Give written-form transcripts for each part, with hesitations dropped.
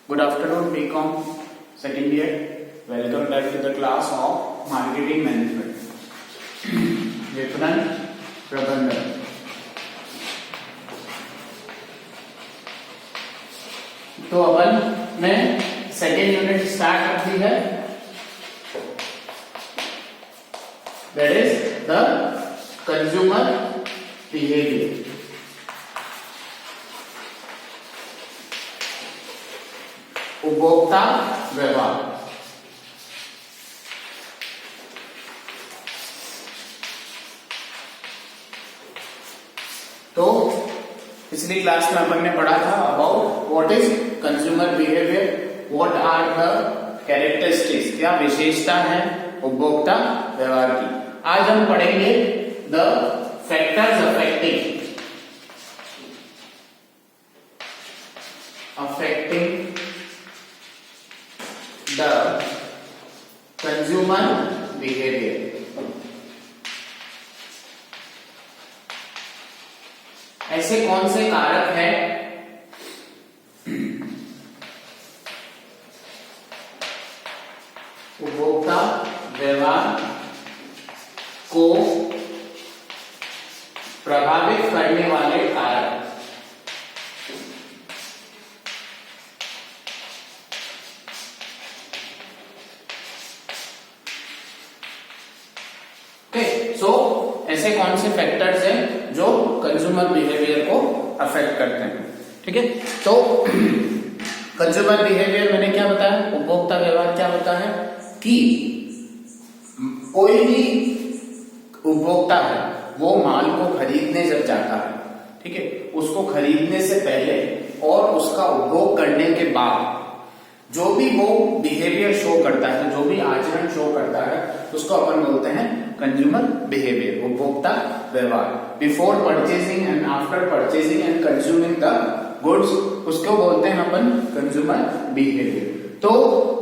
Good afternoon, BCom second year. Welcome back to the class of Marketing Management. विपणन प्रबंधन. तो अपन ने second unit start कर दी है. That is the consumer behavior. उपभोक्ता व्यवहार. तो पिछली क्लास में अपन ने पढ़ा था about what is consumer behaviour, what are the characteristics, क्या विशेषता है उपभोक्ता व्यवहार की. आज हम पढ़ेंगे the factors affecting the consumer behavior. ऐसे कौन से कारक हैं उपभोक्ता व्यवहार को प्रभावित करने वाले कारक. ऐसे कौन से फैक्टर्स हैं जो कंज्यूमर बिहेवियर को अफेक्ट करते हैं. ठीक है, तो कंज्यूमर बिहेवियर मैंने क्या बताया, उपभोक्ता व्यवहार क्या होता है कि कोई भी उपभोक्ता है वो माल को खरीदने जब जाता है, ठीक है, उसको खरीदने से पहले और उसका उपभोग करने के बाद जो भी वो बिहेवियर शो करता है, जो भी आचरण शो करता है, उसको अपन बोलते हैं कंज्यूमर बिहेवियर, उपभोक्ता व्यवहार. Before purchasing and after purchasing and consuming the goods, उसको बोलते हैं अपन कंज्यूमर बिहेवियर. तो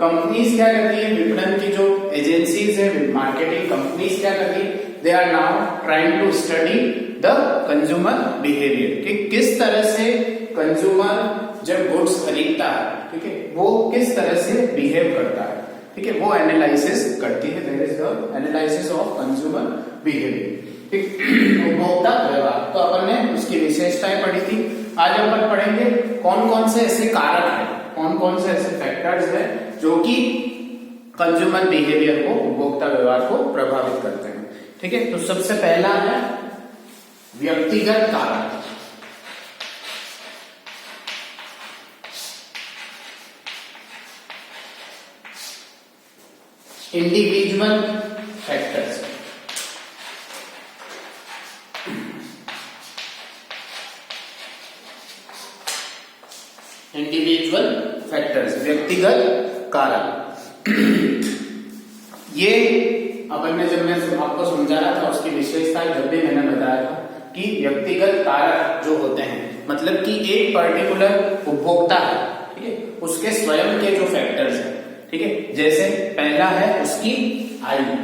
कंपनीज क्या करती है, विपणन की जो एजेंसीज है, मार्केटिंग कंपनीज क्या करती है, they are now trying to study the consumer behaviour कि किस तरह से कंज्यूमर जब गुड्स खरीदता है, ठीक है, वो किस तरह से बिहेव करता है, ठीक है, वो एनालिसिस करती है. There is the analysis of consumer behaviour. ठीक, उपभोक्ता व्यवहार. तो अपन ने उसकी विशेषताएं पढ़ी थी. आज अपन पढ़ेंगे कौन कौन से ऐसे कारक हैं, कौन कौन से ऐसे फैक्टर्स हैं जो कि कंज्यूमर बिहेवियर को, उपभोक्ता व्यवहार को प्रभावित करते हैं. ठीक है, तो सबसे पहला है व्यक्तिगत कारक. Individual factors. इंडिविजुअल फैक्टर्स, व्यक्तिगत कारक. ये अपन ने जब मैं आपको समझा रहा था उसकी विशेषता, जब भी मैंने बताया था कि व्यक्तिगत कारक जो होते हैं, मतलब कि एक पर्टिकुलर उपभोक्ता है, ठीक है, उसके स्वयं के जो फैक्टर्स हैं, ठीक है, जैसे पहला है उसकी आयु,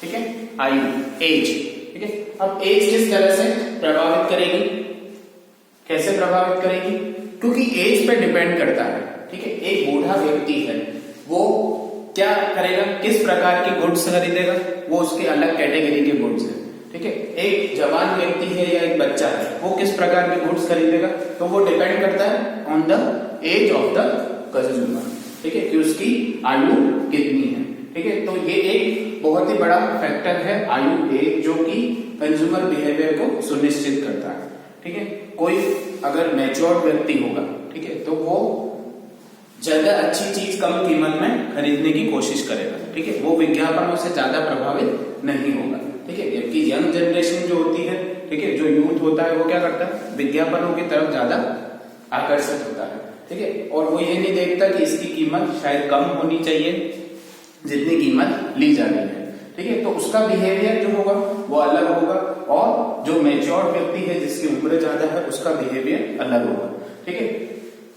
ठीक है, आयु, एज. ठीक है, अब एज किस तरह से प्रभावित करेगी, कैसे प्रभावित करेगी, क्योंकि एज पे डिपेंड करता है. ठीक है, एक बूढ़ा व्यक्ति है वो क्या करेगा, किस प्रकार के गुड्स खरीदेगा, वो उसके अलग कैटेगरी के गुड्स है. ठीक है, एक जवान व्यक्ति है या एक बच्चा है, वो किस प्रकार के गुड्स खरीदेगा, तो वो डिपेंड करता है on the age of the consumer. ठीक है, कि उसकी आयु कितनी है. ठीक है, तो ये एक बहुत ही बड़ा फैक्टर है आयु, एज, जो कि कंज्यूमर बिहेवियर को सुनिश्चित करता है. ठीक है, कोई अगर मैच्योर्ड व्यक्ति होगा, ठीक है, तो वो ज्यादा अच्छी चीज कम कीमत में खरीदने की कोशिश करेगा. ठीक है, वो विज्ञापनों से ज्यादा प्रभावित नहीं होगा. ठीक है, जबकि यंग जनरेशन जो होती है, ठीक है, जो यूथ होता है, वो क्या करता है, विज्ञापनों की तरफ ज्यादा आकर्षित होता है. ठीक है, और वो ये नहीं देखता कि इसकी कीमत शायद कम होनी चाहिए जितनी कीमत ली जा रही है. ठीक है, तो उसका बिहेवियर जो होगा वो अलग होगा, और जो मैच्योर्ड व्यक्ति है जिसकी उम्र ज्यादा है उसका बिहेवियर अलग होगा. ठीक है,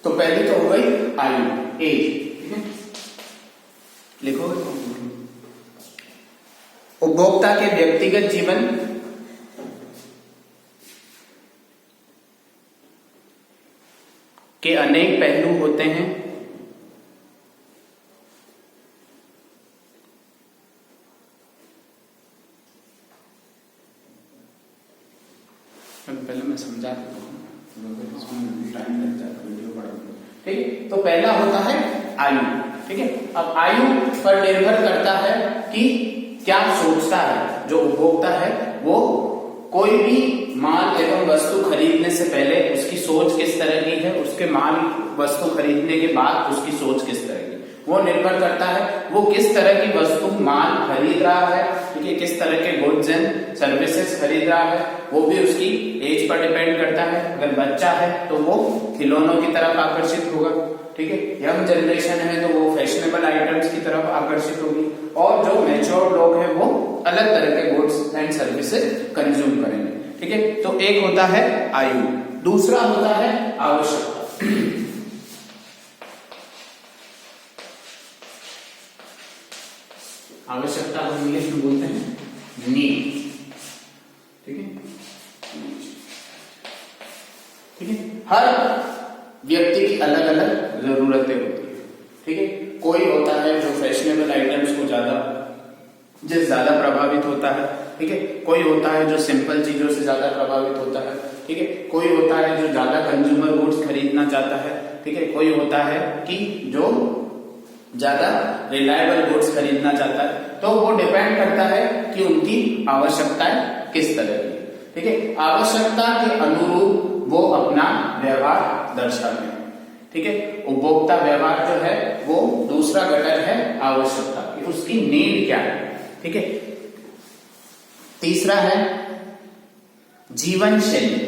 तो पहले तो हो गई आयु, एज. ठीक है, लिखोगे उपभोक्ता के व्यक्तिगत जीवन के अनेक पहलू होते हैं। पहले मैं समझा देता हूँ, टाइम लग जाता है वीडियो बड़ा। ठीक है, तो पहला होता है आयु। ठीक है, अब आयु पर निर्भर करता है कि क्या सोचता है जो उपभोक्ता है, वो कोई भी माल एवं वस्तु खरीदने से पहले उसकी सोच किस तरह की है, उसके माल वस्तु खरीदने के बाद उसकी सोच किस तरह की, वो निर्भर करता है वो किस तरह की वस्तु माल खरीद रहा है। ठीक है, किस तरह के गुड्स एंड सर्विसेज खरीद रहा है, वो भी उसकी एज पर डिपेंड करता है। अगर बच्चा है तो वो खिलौनों की तरफ आकर्षित होगा। ठीक है, यंग जनरेशन है तो वो फैशनेबल आइटम्स की तरफ आकर्षित होगी, और जो मैच्योर लोग हैं वो अलग तरह के गुड्स एंड सर्विसेज कंज्यूम करेंगे। ठीक है, तो एक होता है आयु, दूसरा होता है आवश्यकता। आवश्यकता को इंग्लिश में बोलते हैं नीड। ठीक है, ठीक है, हर व्यक्ति की अलग अलग जरूरतें होती है। ठीक है, कोई होता है जो फैशनेबल आइटम्स को ज्यादा प्रभावित होता है। ठीक है, कोई होता है जो सिंपल चीजों से ज्यादा प्रभावित होता है। ठीक है, कोई होता है जो ज्यादा कंज्यूमर गुड्स खरीदना चाहता है। ठीक है, कोई होता है कि जो ज्यादा रिलायबल गुड्स खरीदना चाहता है। तो वो डिपेंड करता है कि उनकी आवश्यकताएं किस तरह की। ठीक है, आवश्यकता के अनुरूप वो अपना व्यवहार दर्शाते हैं। ठीक है, उपभोक्ता व्यवहार जो है वो दूसरा घटक है आवश्यकता की, उसकी नीड क्या है। ठीक है, तीसरा है जीवन शैली,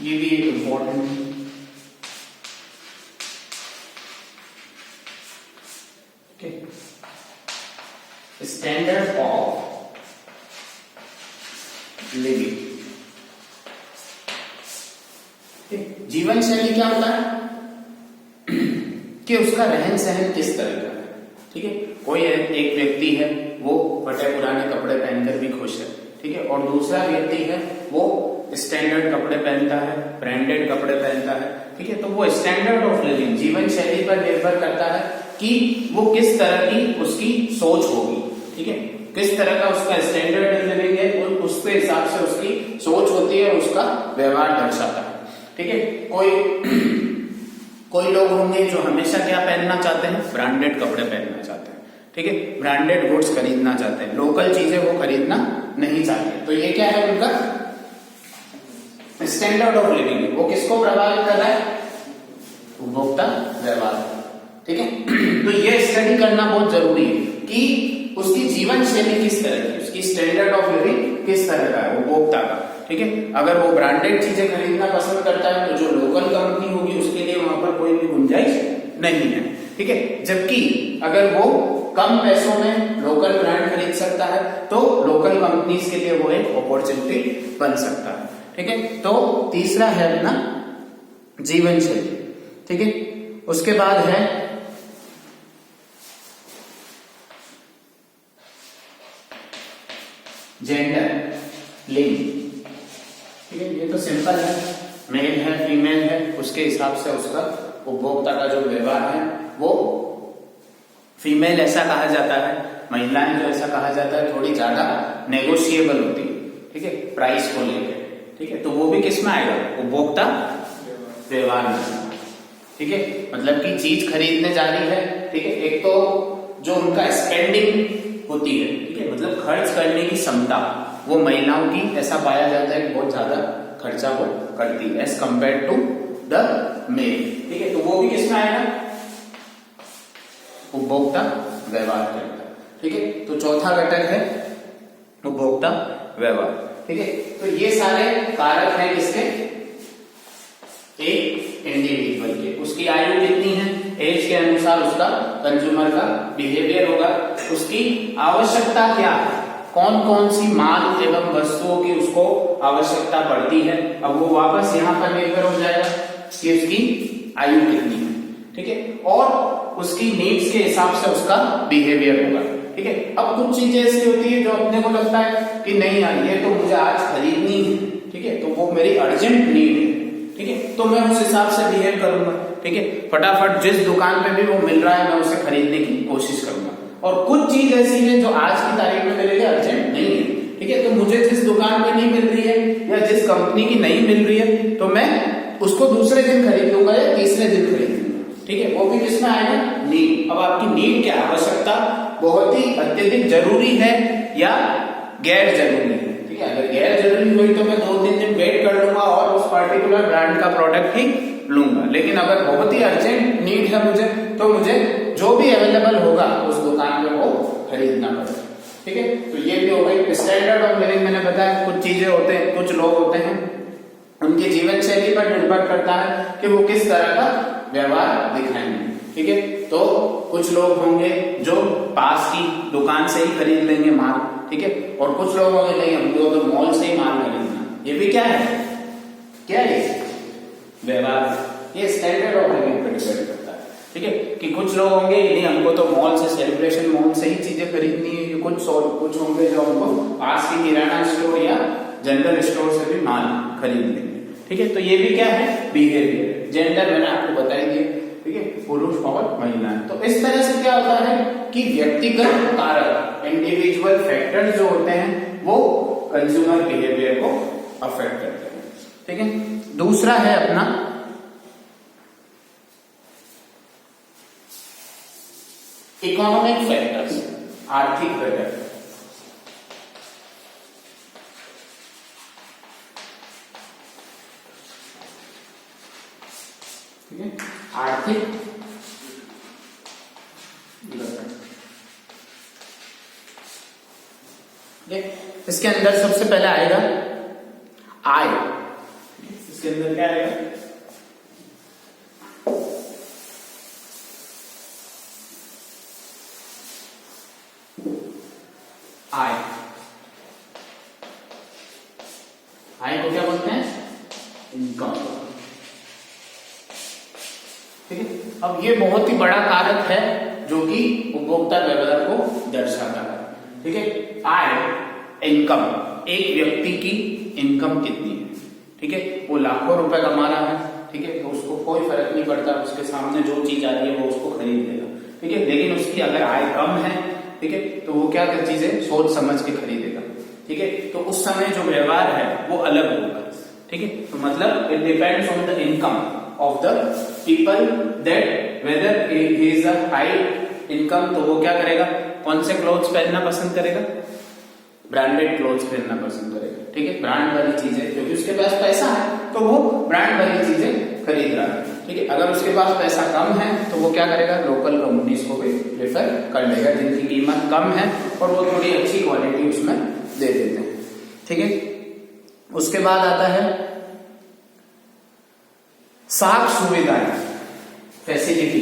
ये भी एक इंपॉर्टेंट है। Standard of living. जीवन शैली क्या होता है कि उसका रहन सहन किस तरह का है। ठीक है, कोई एक व्यक्ति है वो फटे पुराने कपड़े पहनकर भी खुश है। ठीक है, और दूसरा व्यक्ति है वो स्टैंडर्ड कपड़े पहनता है, ब्रांडेड कपड़े पहनता है। ठीक है, तो वो स्टैंडर्ड ऑफ लिविंग जीवन शैली पर निर्भर करता है कि वो किस तरह की उसकी सोच होगी। ठीक है, किस तरह का उसका स्टैंडर्ड लिविंग है, उसके हिसाब से उसकी सोच होती है, उसका व्यवहार दर्शाता है। ठीक है, कोई लोग होंगे जो हमेशा क्या पहनना चाहते हैं, ब्रांडेड कपड़े पहनना चाहते हैं। ठीक है, ब्रांडेड गुड्स खरीदना चाहते हैं, लोकल चीजें वो खरीदना नहीं चाहते। तो ये क्या है उनका स्टैंडर्ड ऑफ लिविंग, वो किसको प्रभावित कर रहा है, उपभोक्ता व्यवहार। ठीक है, तो ये स्टडी करना बहुत जरूरी है कि उसकी जीवन शैली किस तरह की, उसकी स्टैंडर्ड ऑफ लिविंग किस तरह का है उपभोक्ता का। ठीक है, अगर वो ब्रांडेड चीजें खरीदना पसंद करता है तो जो लोकल कंपनी होगी उसके लिए वहां पर कोई भी गुंजाइश नहीं है। ठीक है, जबकि अगर वो कम पैसों में लोकल ब्रांड खरीद सकता है तो लोकल कंपनीज के लिए वो एक अपॉर्चुनिटी बन सकता है। ठीक है, तो तीसरा है अपना जीवन शैली। ठीक है, उसके बाद है जेंडर लिंग। ठीक है, ये तो सिंपल है, मेल है फीमेल है, उसके हिसाब से उसका उपभोक्ता का जो व्यवहार है वो फीमेल ऐसा कहा जाता है, महिलाएं जो ऐसा कहा जाता है थोड़ी ज्यादा नेगोशिएबल होती है। ठीक है, प्राइस को लेकर। ठीक है, तो वो भी किस में आएगा, उपभोक्ता व्यवहार में। ठीक है, मतलब कि चीज खरीदने जा रही है। ठीक है, एक तो जो उनका स्पेंडिंग होती है, ठीक है, मतलब खर्च करने की क्षमता, वो महिलाओं की ऐसा पाया जाता है कि बहुत ज्यादा खर्चा वो करती है as compare to the male. ठीक है, तो वो भी किसमें आएगा, उपभोक्ता व्यवहार करता है। ठीक है, तो चौथा घटक है उपभोक्ता व्यवहार। ठीक है, तो ये सारे कारक हैं किसके, एक इंडिविजुअल के, उसकी आयु कितनी है, एज के अनुसार उसका कंज्यूमर का बिहेवियर होगा, उसकी आवश्यकता क्या है, कौन कौन सी माल एवं वस्तुओं की उसको आवश्यकता पड़ती है। अब वो वापस यहाँ पर निर्भर हो जाएगा कि उसकी आयु कितनी है। ठीक है, और उसकी नीड्स के हिसाब से उसका बिहेवियर होगा। ठीक है, अब कुछ चीजें ऐसी होती है जो अपने को लगता है कि नहीं यार ये तो मुझे आज खरीदनी है। ठीक है, तो वो मेरी अर्जेंट नीड है। ठीक है, तो मैं उस हिसाब से बिहेव करूंगा। ठीक है, फटाफट जिस दुकान पे भी वो मिल रहा है मैं उसे खरीदने की कोशिश करूंगा। और कुछ चीज ऐसी है जो आज की तारीख में मेरे लिए अर्जेंट नहीं है। ठीक है, तो मुझे जिस दुकान पे नहीं मिल रही है या जिस कंपनी की नहीं मिल रही है तो मैं उसको दूसरे दिन खरीद लूंगा या तीसरे दिन खरीद लूंगा। ठीक है, वो भी किसमें आएगा, नीड। अब आपकी नीड क्या, आवश्यकता बहुत ही अत्यधिक जरूरी है या गैर जरूरी है। ठीक है, अगर गैर जरूरी हुई तो मैं 2-3 दिन वेट कर लूंगा और उस पर्टिकुलर ब्रांड का प्रोडक्ट ही लूंगा। लेकिन अगर बहुत ही अर्जेंट नीड है मुझे तो मुझे जो भी अवेलेबल होगा उस दुकान पे वो खरीदना पड़ेगा। ठीक है, तो ये भी हो गई स्टैंडर्ड ऑफ लिविंग। मैंने बताया कुछ चीजें होते हैं, कुछ लोग होते हैं, उनकी जीवन शैली पर निर्भर करता है कि वो किस तरह का व्यवहार दिखाएंगे। ठीक है, तो कुछ लोग होंगे जो पास की दुकान से ही खरीद लेंगे माल। ठीक है, और कुछ लोग होंगे नहीं, हमको तो मॉल से ही माल खरीदना। ये भी क्या है, क्या है व्यवहार, ये स्टैंडर्ड ऑफ लिविंग पर डिपेंड करता है। ठीक है, कि कुछ लोग होंगे नहीं, हमको तो मॉल से, सेलिब्रेशन मॉल से ही चीजें खरीदनी है। कुछ होंगे जो हमको पास की किराना स्टोर या जनरल स्टोर से भी माल खरीद लेंगे। ठीक है, तो ये भी क्या है, बिहेवियर। जेंडर मैंने आपको बता ही दिया। ठीक है, पुरुष और महिलाएं। तो इस तरह से क्या होता है कि व्यक्तिगत कारक, इंडिविजुअल फैक्टर्स जो होते हैं वो कंज्यूमर बिहेवियर को अफेक्ट करते हैं। ठीक है, दूसरा है अपना इकोनॉमिक फैक्टर्स, आर्थिक घटक। ठीक है, आर्थिक घटक। इसके अंदर सबसे पहले आएगा आय। इसके अंदर क्या आएगा, आय। आय को क्या बोलते हैं, इनकम। ठीक है, अब ये बहुत ही बड़ा कारक है जो कि उपभोक्ता व्यवहार को दर्शाता है। ठीक है, आय, इनकम, एक व्यक्ति की इनकम कितनी है। ठीक है, वो लाखों रुपए कमा रहा है। ठीक है, तो उसको कोई फर्क नहीं पड़ता, उसके सामने जो चीज आ रही है वो उसको खरीद लेगा। ठीक है, लेकिन उसकी अगर आय कम है, ठीक है, तो वो क्या कर चीजें सोच समझ के खरीदेगा। ठीक है, तो उस समय जो व्यवहार है वो अलग होगा। ठीक है, तो मतलब it depends on the income of the people that whether he is a high income, तो वो क्या करेगा, कौन से क्लोथ्स पहनना पसंद करेगा, ब्रांडेड क्लोथ्स पहनना पसंद करेगा। ठीक है, ब्रांड वाली चीजें, क्योंकि उसके पास पैसा है तो वो ब्रांड वाली चीजें खरीद रहा है। ठीक है, अगर उसके पास पैसा कम है तो वो क्या करेगा, लोकल कंपनीज को भी प्रेफर कर लेगा जिनकी कीमत कम है और वो थोड़ी अच्छी क्वालिटी उसमें दे देते हैं। ठीक है, उसके बाद आता है साख सुविधाएं, फैसिलिटी।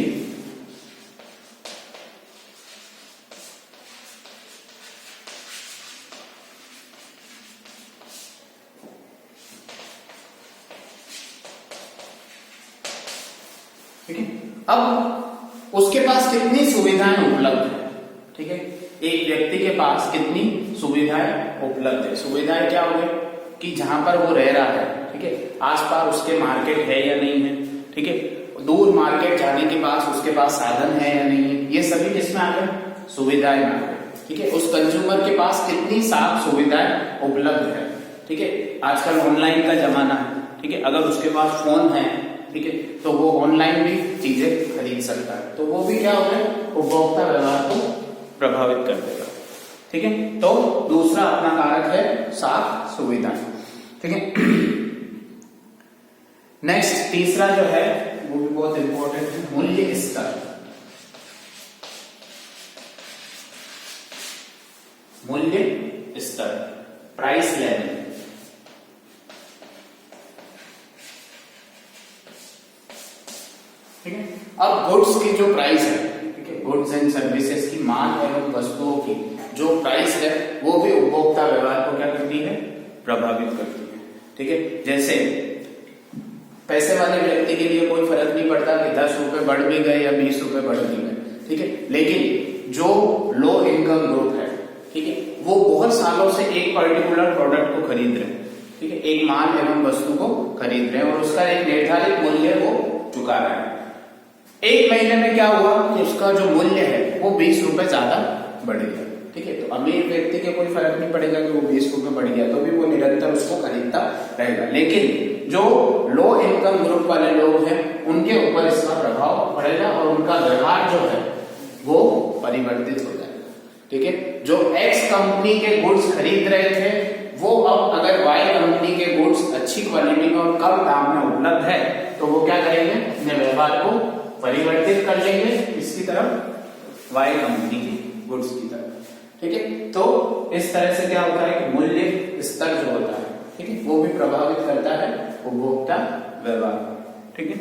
ठीक है, अब उसके पास कितनी सुविधाएं उपलब्ध है। ठीक है, एक व्यक्ति के पास कितनी सुविधाएं उपलब्ध है। सुविधाएं क्या हो गई कि जहां पर वो रह रहा है, ठीक है, आसपास उसके मार्केट है या नहीं है। ठीक है, दूर मार्केट जाने के पास उसके पास साधन है या नहीं है। ये सभी किसमें आ गए, सुविधाएं में आ गए। ठीक है, उस कंज्यूमर के पास कितनी साफ सुविधाएं उपलब्ध है। ठीक है, आजकल ऑनलाइन का जमाना है। ठीक है, अगर उसके पास फोन है, ठीक है, तो वो ऑनलाइन भी चीजें खरीद सकता है, तो वो भी क्या होता है, उपभोक्ता व्यवहार को प्रभावित कर देगा। ठीक है, तो दूसरा अपना कारक है साफ सुविधा। ठीक है, नेक्स्ट तीसरा जो है वो भी बहुत इंपॉर्टेंट है, मूल्य स्तर। मूल्य स्तर, प्राइस लेवल। ठीक है, अब गुड्स की जो प्राइस है, ठीक है, गुड्स एंड सर्विसेज की, माल एवं वस्तुओं की जो प्राइस है वो भी उपभोक्ता व्यवहार को क्या करती है, प्रभावित करती है। ठीक है, जैसे पैसे वाले व्यक्ति के लिए कोई फर्क नहीं पड़ता कि 10 रुपए बढ़ भी गए या 20 रुपए बढ़ भी गए। ठीक है, लेकिन जो लो इनकम ग्रुप है, ठीक है, वो बहुत सालों से एक पर्टिकुलर प्रोडक्ट को खरीद रहे हैं। ठीक है, एक माल एवं वस्तु को खरीद रहे हैं और उसका एक निर्धारित मूल्य वो चुका रहा है। एक महीने में क्या हुआ कि उसका जो मूल्य है वो 20 रुपए ज्यादा बढ़ गया। ठीक है, तो अमीर व्यक्ति के कोई फर्क नहीं पड़ेगा कि वो 20 रुपए बढ़ गया, तो भी वो निरंतर उसको खरीदता रहेगा। लेकिन जो लो इनकम ग्रुप वाले लोग हैं उनके ऊपर इसका प्रभाव पड़ेगा और उनका व्यवहार जो है वो परिवर्तित हो जाएगा। ठीक है, जो एक्स कंपनी के गुड्स खरीद रहे थे वो अब अगर वाई कंपनी के गुड्स अच्छी क्वालिटी में और कम दाम में उपलब्ध है तो वो क्या करेंगे, अपने व्यवहार को परिवर्तित कर लेंगे इसकी तरफ, वाई कंपनी की गुड्स की तरफ। ठीक है, तो इस तरह से क्या होता है कि मूल्य स्तर जो होता है, ठीक है, वो भी प्रभावित करता है उपभोक्ता व्यवहार। ठीक है।